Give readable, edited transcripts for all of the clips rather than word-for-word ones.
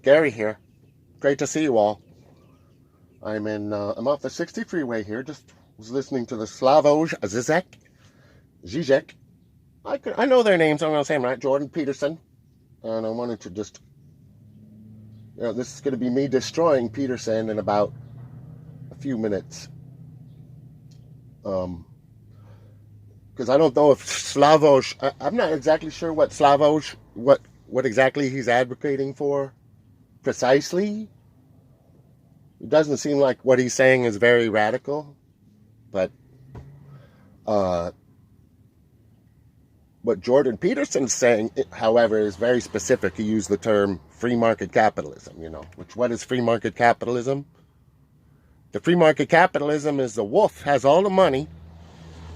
Gary here. Great to see you all. I'm off the 60 freeway here. Just was listening to the Slavoj Zizek. I know their names. I'm going to say them right. Jordan Peterson. And I wanted to just, this is going to be me destroying Peterson in about a few minutes. Because I don't know if Slavoj, I'm not exactly sure what Slavoj, what exactly he's advocating for precisely. It doesn't seem like what he's saying is very radical, but what Jordan Peterson's saying, however, is very specific. He used the term free market capitalism, what is free market capitalism? The free market capitalism is the wolf has all the money,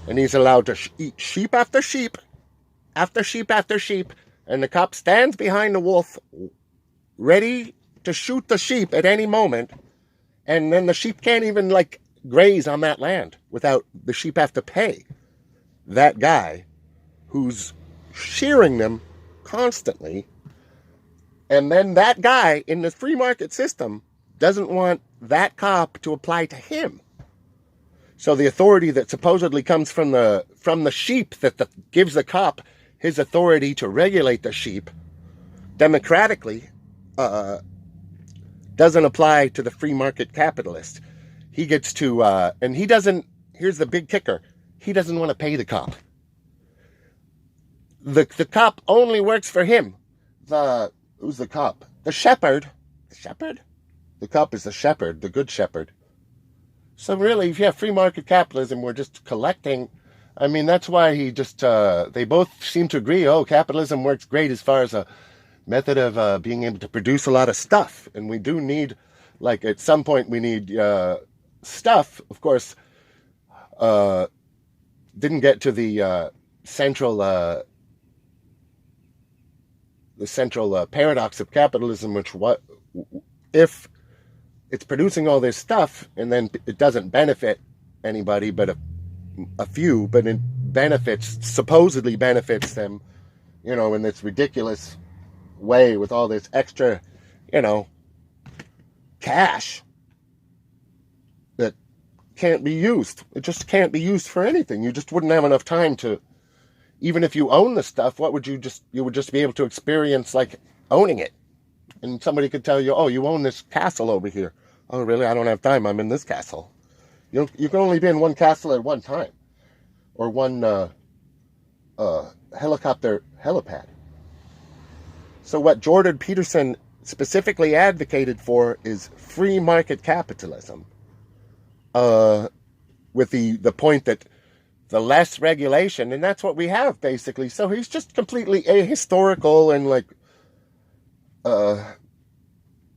and he's allowed to eat sheep after sheep, after sheep after sheep, and the cop stands behind the wolf, ready to shoot the sheep at any moment, and then the sheep can't even, graze on that land without the sheep have to pay that guy who's shearing them constantly. And then that guy in the free market system doesn't want that cop to apply to him. So the authority that supposedly comes from the sheep that gives the cop his authority to regulate the sheep democratically doesn't apply to the free market capitalist. He gets to, and he doesn't, here's the big kicker, he doesn't want to pay the cop. The cop only works for him. Who's the cop? The shepherd. The shepherd? The cop is the shepherd, the good shepherd. So really, if you have free market capitalism, we're just collecting. I mean, that's why they both seem to agree, capitalism works great as far as a method of being able to produce a lot of stuff. And we do need, at some point, we need stuff. Of course, didn't get to the central paradox of capitalism, which if it's producing all this stuff and then it doesn't benefit anybody but a few, but it supposedly benefits them, in this ridiculous way with all this extra, cash that can't be used. It just can't be used for anything. You just wouldn't have enough time to, even if you own the stuff, you would just be able to experience owning it. And somebody could tell you, you own this castle over here. Oh, really? I don't have time. I'm in this castle. You can only be in one castle at one time, or one helicopter helipad. So what Jordan Peterson specifically advocated for is free market capitalism, with the point that the less regulation, and that's what we have basically. So he's just completely ahistorical and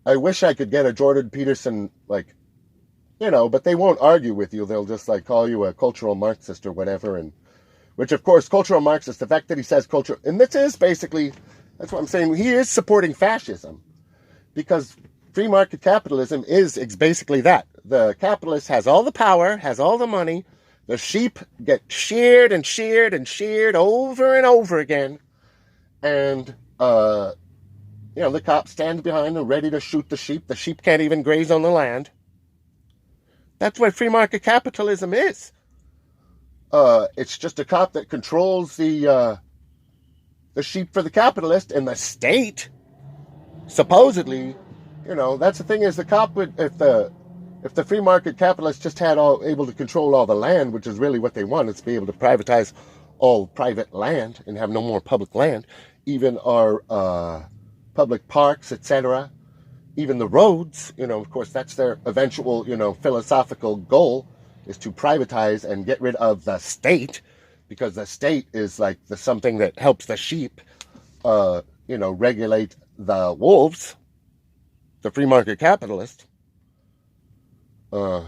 I wish I could get a Jordan Peterson, but they won't argue with you. They'll just call you a cultural Marxist or whatever. And which of course, cultural Marxist, the fact that he says cultural, and this is basically, that's what I'm saying. He is supporting fascism because free market capitalism is basically that. The capitalist has all the power, has all the money. The sheep get sheared and sheared and sheared over and over again. And, the cop stands behind them ready to shoot the sheep. The sheep can't even graze on the land. That's what free market capitalism is. It's just a cop that controls the sheep for the capitalist, and the state, supposedly, that's the thing is the cop would, if the free market capitalists just able to control all the land, which is really what they want, is to be able to privatize all private land and have no more public land, even our public parks, etc., even the roads, of course, that's their eventual, philosophical goal, is to privatize and get rid of the state, because the state is something that helps the sheep, regulate the wolves, the free market capitalist. So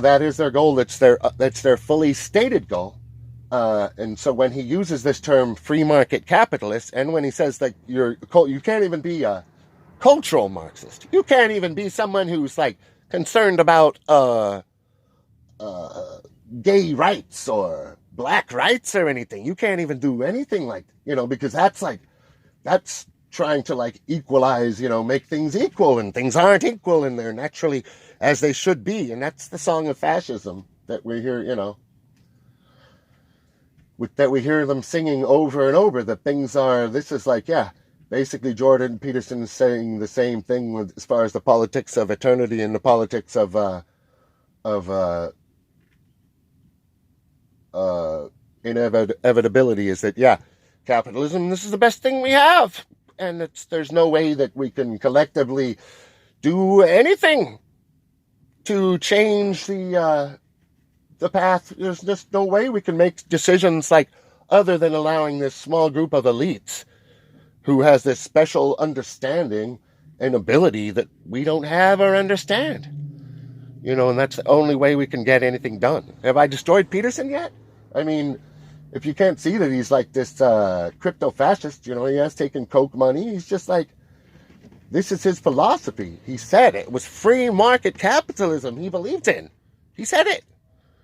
that is their goal. That's their fully stated goal. And so when he uses this term free market capitalist, and when he says that you can't even be a cultural Marxist, you can't even be someone who's concerned about gay rights or black rights or anything. You can't even do anything like, because that's trying to like equalize, make things equal, and things aren't equal, and they're naturally as they should be. And that's the song of fascism that we hear, that we hear them singing over and over, that things are, this is like, yeah, basically Jordan Peterson is saying the same thing as far as the politics of eternity and the politics of inevitability, is that, yeah, capitalism, this is the best thing we have. And there's no way that we can collectively do anything to change the path. There's just no way we can make decisions like other than allowing this small group of elites who has this special understanding and ability that we don't have or understand. And that's the only way we can get anything done. Have I destroyed Peterson yet? I mean, if you can't see that he's like this crypto fascist, he has taken Coke money. He's just like, this is his philosophy. He said it was free market capitalism he believed in. He said it.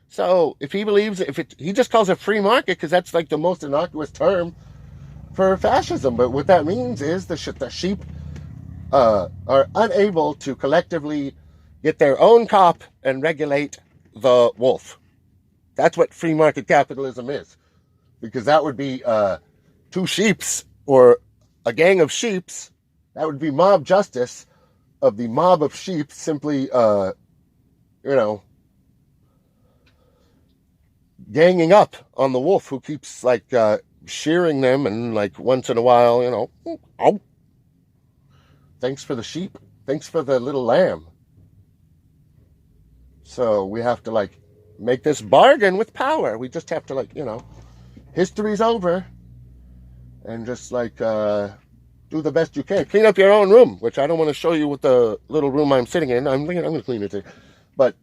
So if he believes, he just calls it free market because that's like the most innocuous term for fascism. But what that means is the sheep are unable to collectively get their own cop and regulate the wolf. That's what free market capitalism is. Because that would be two sheeps or a gang of sheeps. That would be mob justice of the mob of sheep simply, ganging up on the wolf who keeps like shearing them, and like once in a while, oh, thanks for the sheep, thanks for the little lamb. So we have to like make this bargain with power. We just have to like, history's over, and just like do the best you can. Clean up your own room, which I don't want to show you what the little room I'm sitting in. I'm going to clean it too. But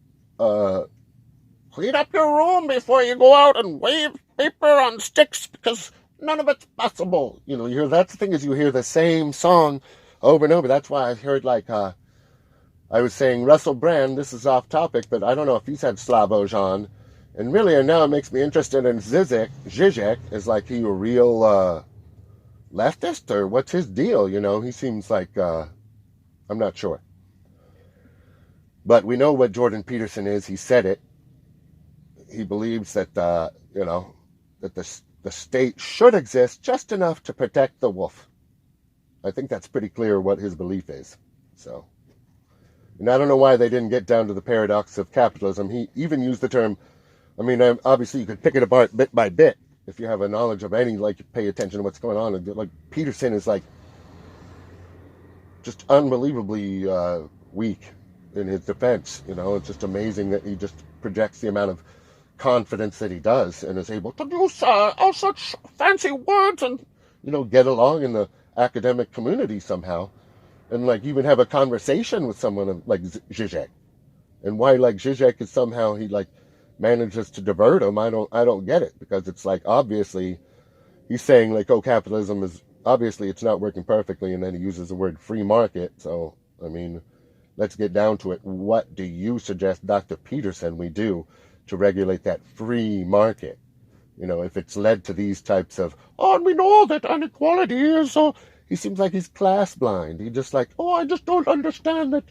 clean up your room before you go out and wave paper on sticks, because none of it's possible. You hear, that's the thing, is you hear the same song over and over. That's why I heard like I was saying Russell Brand, this is off topic, but I don't know if he's had Slavoj on. And really, and now it makes me interested in Zizek. Zizek, is like he a real leftist, or what's his deal? He seems like, I'm not sure. But we know what Jordan Peterson is. He said it. He believes that, that the state should exist just enough to protect the wolf. I think that's pretty clear what his belief is. So, and I don't know why they didn't get down to the paradox of capitalism. He even used the term, I mean, obviously you could pick it apart bit by bit if you have a knowledge of any, like, pay attention to what's going on. Like, Peterson is like just unbelievably weak in his defense. It's just amazing that he just projects the amount of confidence that he does and is able to use all such fancy words and, get along in the academic community somehow, and like even have a conversation with someone like Zizek. And why like Zizek is somehow he like manages to divert him, I don't get it, because it's like obviously he's saying like, oh, capitalism is obviously it's not working perfectly, and then he uses the word free market. So I mean, let's get down to it. What do you suggest, Dr. Peterson, we do to regulate that free market? If it's led to these types of, oh, and we know that inequality is, he seems like he's class blind. He just like, oh, I just don't understand that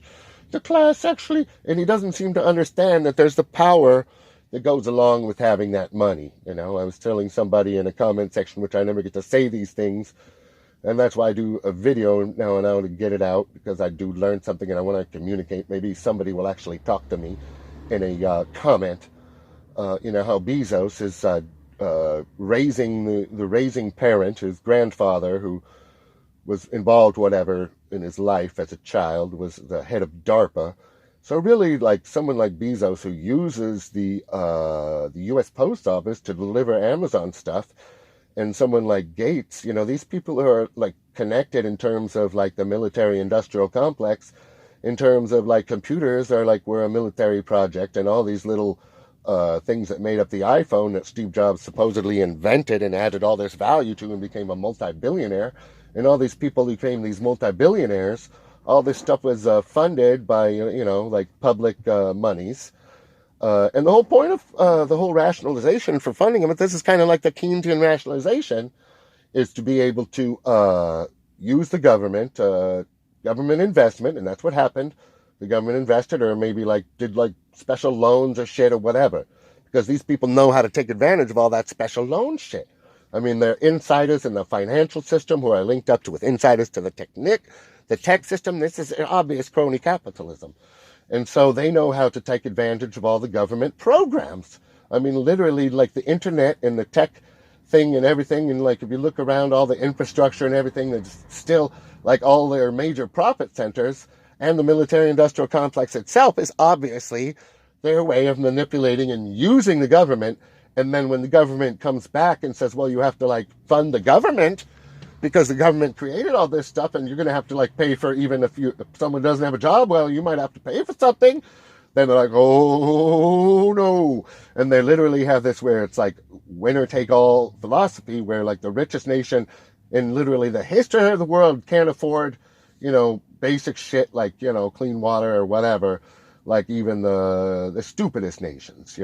the class actually, and he doesn't seem to understand that there's the power that goes along with having that money. I was telling somebody in a comment section, which I never get to say these things, and that's why I do a video now and now to get it out, because I do learn something and I want to communicate. Maybe somebody will actually talk to me in a comment. How Bezos is raising the raising parent, his grandfather, who was involved whatever in his life as a child, was the head of DARPA. So really, like someone like Bezos, who uses the U.S. Post Office to deliver Amazon stuff, and someone like Gates, these people who are like connected in terms of like the military-industrial complex, in terms of like computers are like we're a military project, and all these little things that made up the iPhone that Steve Jobs supposedly invented and added all this value to and became a multi-billionaire, and all these people became these multi-billionaires. All this stuff was funded by, like public monies. And the whole point of the whole rationalization for funding them, this is kind of like the Keynesian rationalization, is to be able to use the government, government investment, and that's what happened. The government invested, or maybe like did like special loans or shit or whatever, because these people know how to take advantage of all that special loan shit. I mean, they're insiders in the financial system who are linked up to with insiders to the tech system. This is obvious crony capitalism. And so they know how to take advantage of all the government programs. I mean, literally, like the internet and the tech thing and everything. And like, if you look around all the infrastructure and everything, that's still like all their major profit centers, and the military industrial complex itself is obviously their way of manipulating and using the government. And then when the government comes back and says, well, you have to like fund the government because the government created all this stuff, and you're going to have to like pay for, even if someone doesn't have a job, well, you might have to pay for something. Then they're like, oh no. And they literally have this where it's like winner take all philosophy, where like the richest nation in literally the history of the world can't afford, basic shit like, clean water or whatever, like even the stupidest nations,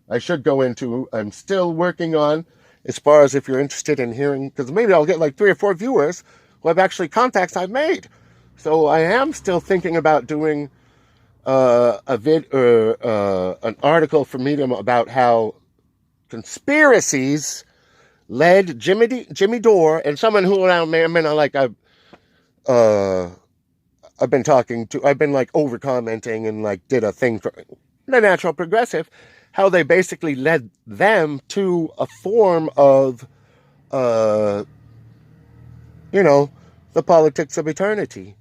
I should go into, I'm still working on, as far as if you're interested in hearing, because maybe I'll get like 3 or 4 viewers who have actually contacts I've made. So I am still thinking about doing an article for Medium about how conspiracies led Jimmy Dore and someone who around me, I've been talking to, I've been like over commenting and like did a thing for the Natural Progressive, how they basically led them to a form of, the politics of eternity.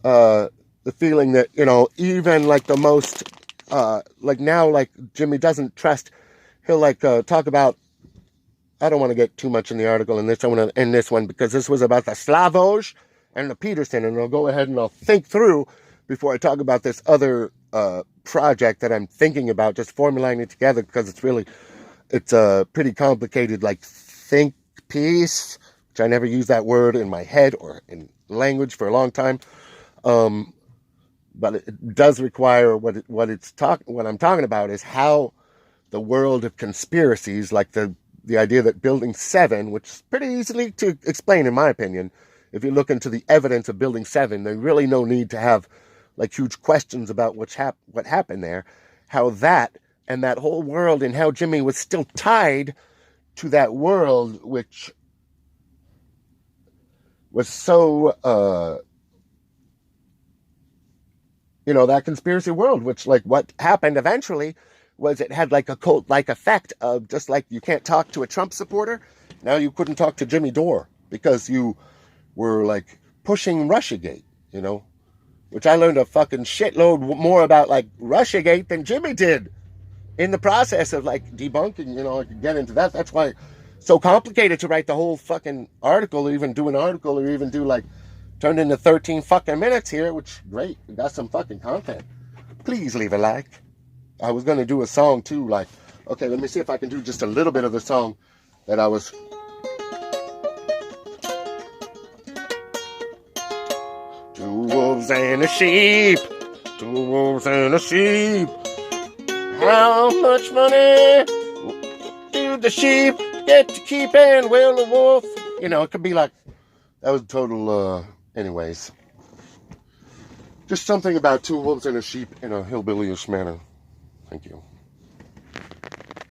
The feeling that, even like the most, like now, like Jimmy doesn't trust, he'll like talk about, I don't want to get too much in the article in this, I want to end this one because this was about the Slavoj and the Peterson, and I'll go ahead and I'll think through before I talk about this other project that I'm thinking about, just formulating it together, because it's a pretty complicated like think piece, which I never use that word in my head or in language for a long time, but it does require what I'm talking about is how the world of conspiracies, like the idea that Building 7, which is pretty easily to explain in my opinion, if you look into the evidence of Building 7, there's really no need to have like huge questions about what happened there, how that and that whole world, and how Jimmy was still tied to that world, which was so, that conspiracy world, which like what happened eventually was it had like a cult-like effect of just like you can't talk to a Trump supporter. Now you couldn't talk to Jimmy Dore because you were like pushing Russiagate, which I learned a fucking shitload more about like Russiagate than Jimmy did in the process of like debunking, I could get into that. That's why it's so complicated to write the whole fucking article, or even do an article, or even do like turned into 13 fucking minutes here, which great. We got some fucking content. Please leave a like. I was going to do a song too, like, okay, let me see if I can do just a little bit of the song that I was... Two wolves and a sheep, 2 wolves and a sheep. How much money do the sheep get to keep, and will the wolf? It could be like, that was total, anyways. Just something about 2 wolves and a sheep in a hillbilly-ish manner. Thank you.